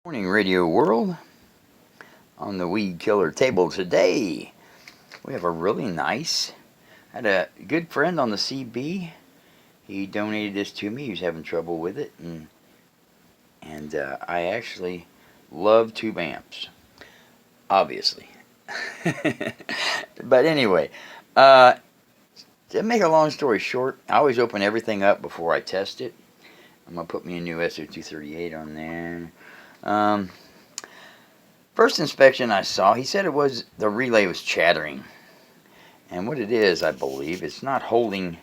Morning, Radio World. On the weed killer table today, we have a really nice. I had a good friend on the CB. He donated this to me. He was having trouble with it, and I actually love tube amps, obviously. But anyway, to make a long story short, I always open everything up before I test it. I'm gonna put me a new SO238 on there. First inspection I saw, he said the relay was chattering. And what it is, I believe, it's not holding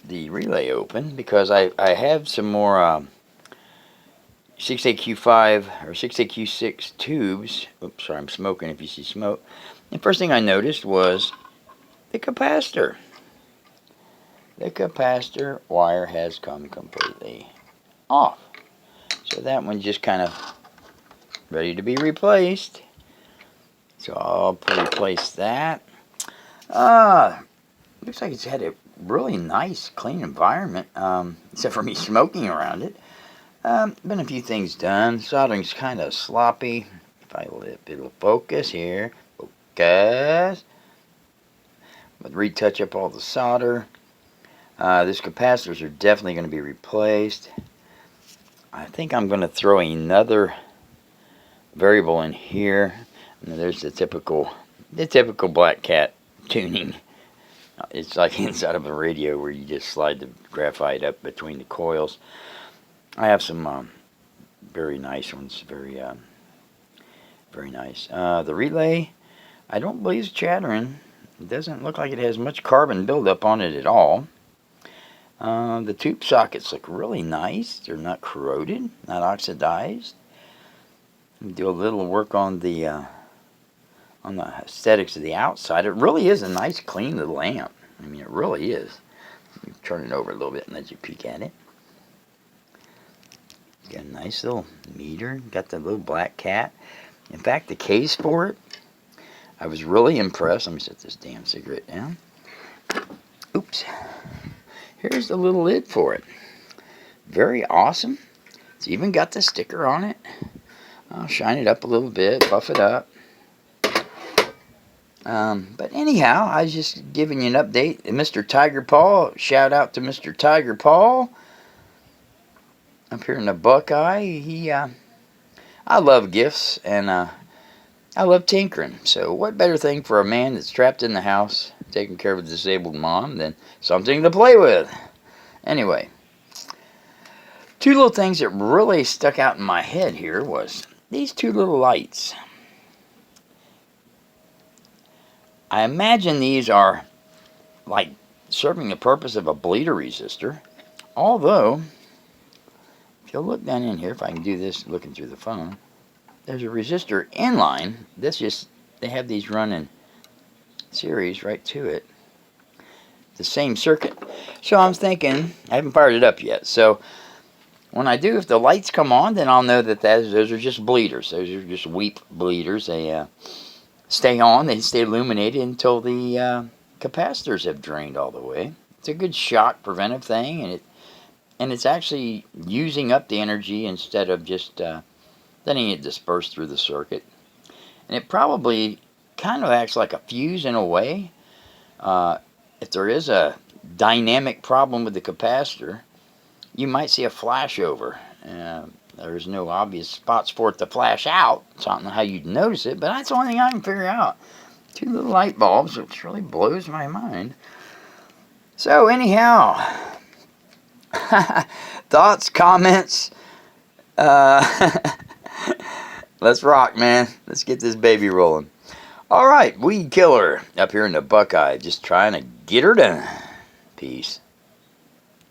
the relay open because I have some more 6AQ5 or 6AQ6 tubes. Oops, sorry, I'm smoking if you see smoke. And first thing I noticed was the capacitor. The capacitor wire has come completely off. So that one just kind of ready to be replaced. So I'll replace that. Looks like it's had a really nice, clean environment, except for me smoking around it. Been a few things done. Soldering's kind of sloppy. If I it'll focus here. Focus. But retouch up all the solder. These capacitors are definitely going to be replaced. I think I'm going to throw another variable in here. And there's the typical black cat tuning. It's like inside of a radio where you just slide the graphite up between the coils. I have some very nice ones, very nice. The relay, I don't believe it's chattering. It doesn't look like it has much carbon buildup on it at all. The tube sockets look really nice. They're not corroded, not oxidized. Do a little work on the aesthetics of the outside. It really is a nice, clean little amp. I mean, it really is. You turn it over a little bit and let you peek at it. Got a nice little meter. Got the little black cat. In fact, the case for it, I was really impressed. Let me set this damn cigarette down. Oops. Here's the little lid for it. Very awesome. It's even got the sticker on it. I'll shine it up a little bit, buff it up. But anyhow, I was just giving you an update. Mr. Tigerpaw, shout out to Mr. Tigerpaw up here in the Buckeye. I love gifts and I love tinkering. So what better thing for a man that's trapped in the house taking care of a disabled mom than something to play with? Anyway, two little things that really stuck out in my head here was these two little lights. I imagine these are like serving the purpose of a bleeder resistor. Although, if you'll look down in here, if I can do this looking through the phone, there's a resistor inline. They have these running series right to it. The same circuit. So I'm thinking, I haven't fired it up yet. So when I do, if the lights come on, then I'll know that those are just bleeders. Those are just weep bleeders. They stay on. They stay illuminated until the capacitors have drained all the way. It's a good shock preventive thing, and it's actually using up the energy instead of just letting it disperse through the circuit. And it probably kind of acts like a fuse in a way. If there is a dynamic problem with the capacitor, you might see a flash over. There's no obvious spots for it to flash out, so I don't know how you'd notice it, but that's the only thing I can figure out. Two little light bulbs, which really blows my mind. So anyhow, thoughts, comments, let's rock, man. Let's get this baby rolling. All right, weed killer up here in the Buckeye, just trying to get her done. Peace.